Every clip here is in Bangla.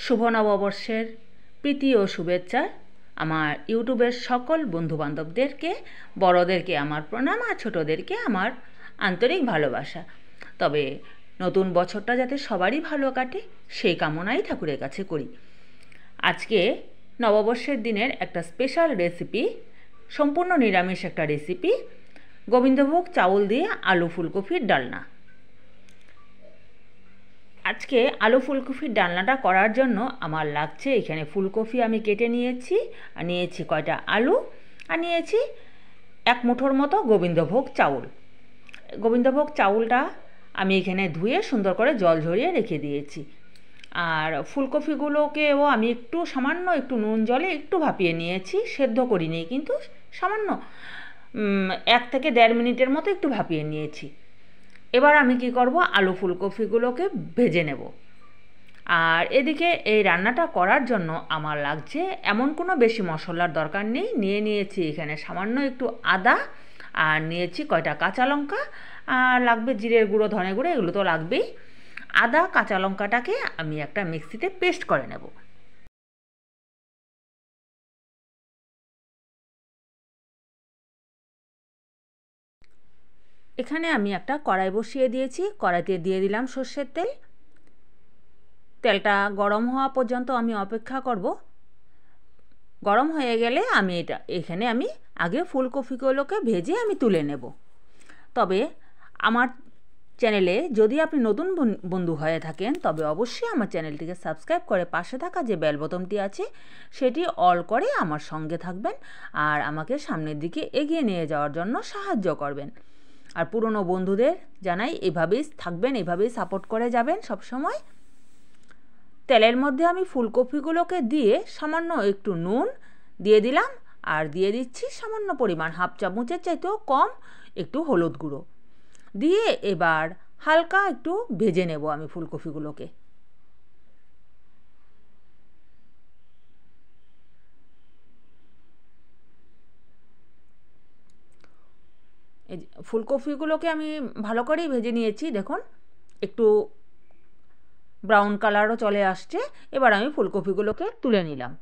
শুভ নববর্ষের প্রীতি ও শুভেচ্ছা আমার ইউটিউবের সকল বন্ধুবান্ধবদেরকে, বড়দেরকে আমার প্রণাম আর ছোটদেরকে আমার আন্তরিক ভালোবাসা। তবে নতুন বছরটা যাতে সবারই ভালো কাটে সেই কামনাই ঠাকুরের কাছে করি। আজকে নববর্ষের দিনের একটা স্পেশাল রেসিপি, সম্পূর্ণ নিরামিষ একটা রেসিপি, গোবিন্দভোগ চাউল দিয়ে আলু ফুলকপির ডালনা। আজকে আলু ফুলকপির ডালনাটা করার জন্য আমার লাগছে, এখানে ফুলকপি আমি কেটে নিয়েছি, আর নিয়েছি কয়টা আলু, আর নিয়েছি এক মুঠোর মতো গোবিন্দভোগ চাউল। গোবিন্দভোগ চাউলটা আমি এখানে ধুয়ে সুন্দর করে জল ঝরিয়ে রেখে দিয়েছি। আর ফুলকপিগুলোকেও আমি সামান্য একটু নুন জলে একটু ভাপিয়ে নিয়েছি, সেদ্ধ করিনি, কিন্তু সামান্য 1 থেকে 1.5 মিনিটের মতো একটু ভাপিয়ে নিয়েছি। এবার আমি কি করব, আলু ফুলকপিগুলোকে ভেজে নেব। আর এদিকে এই রান্নাটা করার জন্য আমার লাগছে, এমন কোনো বেশি মশলার দরকার নেই। নিয়েছি এখানে সামান্য একটু আদা, আর নিয়েছি কয়টা কাঁচা লঙ্কা, আর লাগবে জিরের গুঁড়ো, ধনে গুঁড়ো, এগুলো তো লাগবেই। আদা কাঁচা লঙ্কাটাকে আমি একটা মিক্সিতে পেস্ট করে নেব। এখানে আমি একটা কড়াই বসিয়ে দিয়েছি, কড়াইতে দিয়ে দিলাম সর্ষের তেল। তেলটা গরম হওয়া পর্যন্ত আমি অপেক্ষা করব। গরম হয়ে গেলে এখানে আমি আগে ফুলকপিগুলোকে ভেজে আমি তুলে নেব। তবে আমার চ্যানেলে যদি আপনি নতুন বন্ধু হয়ে থাকেন, তবে অবশ্যই আমার চ্যানেলটিকে সাবস্ক্রাইব করে পাশে থাকা যে বেল বোতামটি আছে সেটি অল করে আমার সঙ্গে থাকবেন, আর আমাকে সামনের দিকে এগিয়ে নিয়ে যাওয়ার জন্য সাহায্য করবেন। আর পুরনো বন্ধুদের জানাই, এভাবেই থাকবেন, এভাবেই সাপোর্ট করে যাবেন সব সময়। তেলের মধ্যে আমি ফুলকপিগুলোকে দিয়ে সামান্য একটু নুন দিয়ে দিলাম, আর দিয়ে দিচ্ছি সামান্য পরিমাণ, 1/2 চামচের চাইতেও কম একটু হলুদ গুঁড়ো দিয়ে এবার হালকা একটু ভেজে নেব আমি ফুলকপিগুলোকে। এই ফুলকপিগুলোকে আমি ভালো করেই ভেজে নিয়েছি, দেখুন একটু ব্রাউন কালারও চলে আসছে। এবার আমি ফুলকপিগুলোকে তুলে নিলাম।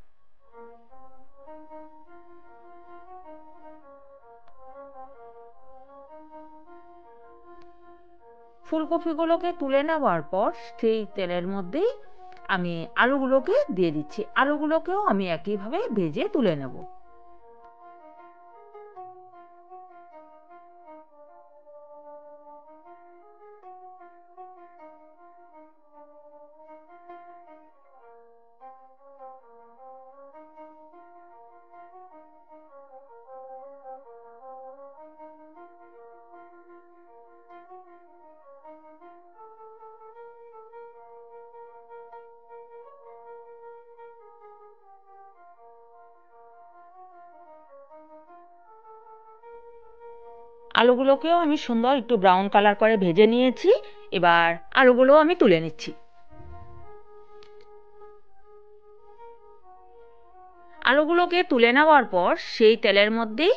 ফুলকপিগুলোকে তুলে নেওয়ার পর সেই তেলের মধ্যেই আমি আলুগুলোকে দিয়ে দিচ্ছি। আলুগুলোকেও আমি একইভাবে ভেজে তুলে নেব। আলুগুলোকেও আমি সুন্দর একটু ব্রাউন কালার করে ভেজে নিয়েছি। এবার আলুগুলোও আমি তুলে নিচ্ছি। আলুগুলোকে তুলে নেওয়ার পর সেই তেলের মধ্যেই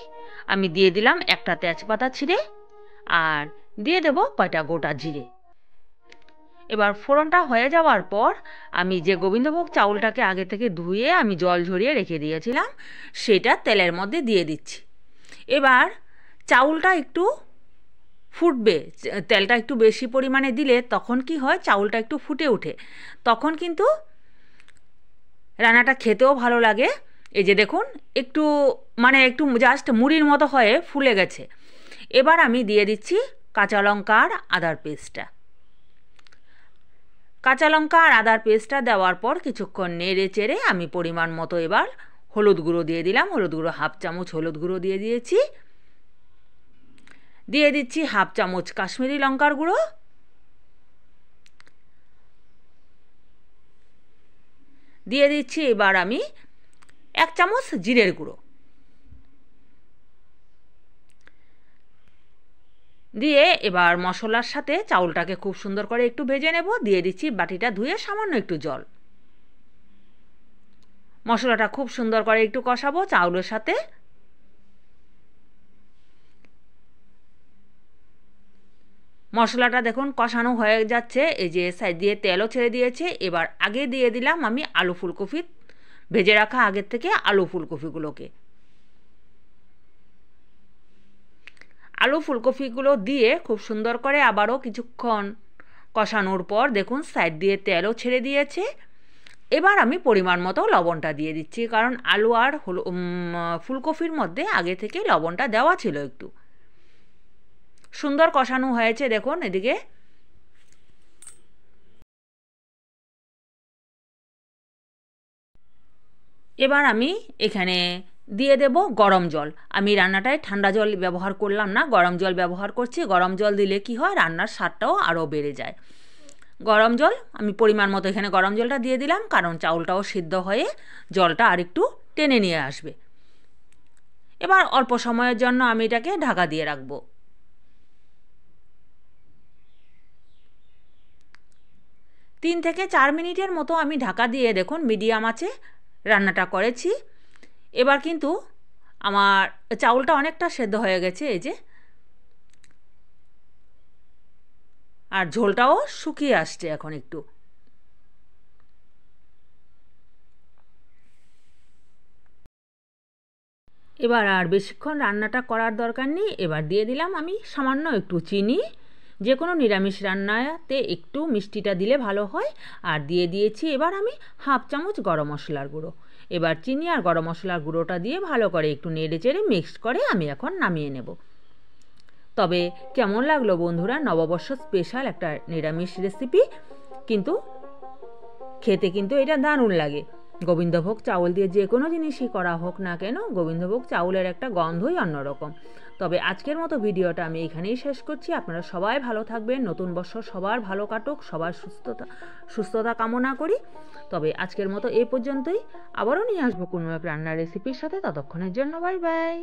আমি দিয়ে দিলাম একটা তেজপাতা ছিঁড়ে, আর দিয়ে দেব কয়টা গোটা জিরে। এবার ফোড়নটা হয়ে যাওয়ার পর আমি যে গোবিন্দভোগ চাউলটাকে আগে থেকে ধুয়ে আমি জল ঝরিয়ে রেখে দিয়েছিলাম সেটা তেলের মধ্যে দিয়ে দিচ্ছি। এবার চাউলটা একটু ফুটবে, তেলটা একটু বেশি পরিমাণে দিলে তখন কি হয়, চাউলটা একটু ফুটে ওঠে, তখন কিন্তু রান্নাটা খেতেও ভালো লাগে। এই যে দেখুন, একটু একটু জাস্ট মুড়ির মতো হয়ে ফুলে গেছে। এবার আমি দিয়ে দিচ্ছি কাঁচা লঙ্কা আর আদার পেস্টটা। কাঁচা লঙ্কা আর আদার পেস্টটা দেওয়ার পর কিছুক্ষণ নেড়ে চেড়ে আমি পরিমাণ মতো এবার হলুদ গুঁড়ো দিয়ে দিলাম। হলুদ গুঁড়ো 1/2 চামচ হলুদ গুঁড়ো দিয়ে দিয়েছি। দিয়ে দিচ্ছি 1/2 চামচ কাশ্মীরি লঙ্কার গুঁড়ো, দিয়ে দিচ্ছি এবার আমি 1 চামচ জিরের গুঁড়ো দিয়ে এবার মশলার সাথে চাউলটাকে খুব সুন্দর করে একটু ভেজে নেব। দিয়ে দিচ্ছি বাটিটা ধুয়ে সামান্য একটু জল। মশলাটা খুব সুন্দর করে একটু কষাবো চাউলের সাথে। মশলাটা দেখুন কষানো হয়ে যাচ্ছে, এই যে সাইড দিয়ে তেলও ছেড়ে দিয়েছে। এবার আগে দিয়ে দিলাম আমি আলু ফুলকপি, ভেজে রাখা আগের থেকে আলু ফুলকপিগুলোকে। আলু ফুলকপিগুলো দিয়ে খুব সুন্দর করে আবারও কিছুক্ষণ কষানোর পর দেখুন সাইড দিয়ে তেলও ছেড়ে দিয়েছে। এবার আমি পরিমাণ মতো লবণটা দিয়ে দিচ্ছি, কারণ আলু আর ফুলকপির মধ্যে আগে থেকে লবণটা দেওয়া ছিল। একটু সুন্দর কষানো হয়েছে দেখুন। এদিকে এবার আমি এখানে দিয়ে দেব গরম জল। আমি রান্নাটায় ঠান্ডা জল ব্যবহার করলাম না, গরম জল ব্যবহার করছি। গরম জল দিলে কি হয়, রান্নার স্বাদটাও আরও বেড়ে যায়। গরম জল আমি পরিমাণ মতো এখানে গরম জলটা দিয়ে দিলাম, কারণ চাউলটাও সিদ্ধ হয়ে জলটা আর একটু টেনে নিয়ে আসবে। এবার অল্প সময়ের জন্য আমি এটাকে ঢাকা দিয়ে রাখবো। 3 থেকে 4 মিনিটের মতো আমি ঢাকা দিয়ে দেখুন মিডিয়াম আঁচে রান্নাটা করেছি। এবার কিন্তু আমার চাউলটা অনেকটা সেদ্ধ হয়ে গেছে, এই যে, আর ঝোলটাও শুকিয়ে আসছে এখন একটু। এবার আর বেশিক্ষণ রান্নাটা করার দরকার নেই। এবার দিয়ে দিলাম আমি সামান্য একটু চিনি। যে কোনো নিরামিষ রান্নাতে একটু মিষ্টিটা দিলে ভালো হয়। আর দিয়ে দিয়েছি এবার আমি হাফ চামচ গরম মশলার গুঁড়ো। এবার চিনি আর গরম মশলার গুঁড়োটা দিয়ে ভালো করে একটু নেড়ে চেড়ে মিক্সড করে আমি এখন নামিয়ে নেব। তবে কেমন লাগলো বন্ধুরা নববর্ষ স্পেশাল একটা নিরামিষ রেসিপি? কিন্তু খেতে কিন্তু এটা দারুণ লাগে। গোবিন্দভোগ চাউল দিয়ে যে কোনো জিনিসই করা হোক না কেন, গোবিন্দভোগ চাউলের একটা গন্ধই অন্যরকম। তবে আজকের মতো ভিডিওটা আমি এখানেই শেষ করছি। আপনারা সবাই ভালো থাকবেন, নতুন বছর সবার ভালো কাটুক, সবার সুস্থতা কামনা করি। তবে আজকের মতো এই পর্যন্তই। আবারও নিয়ে আসবো কোনো এক রান্নার রেসিপির সাথে। ততক্ষণের জন্য বাই বাই।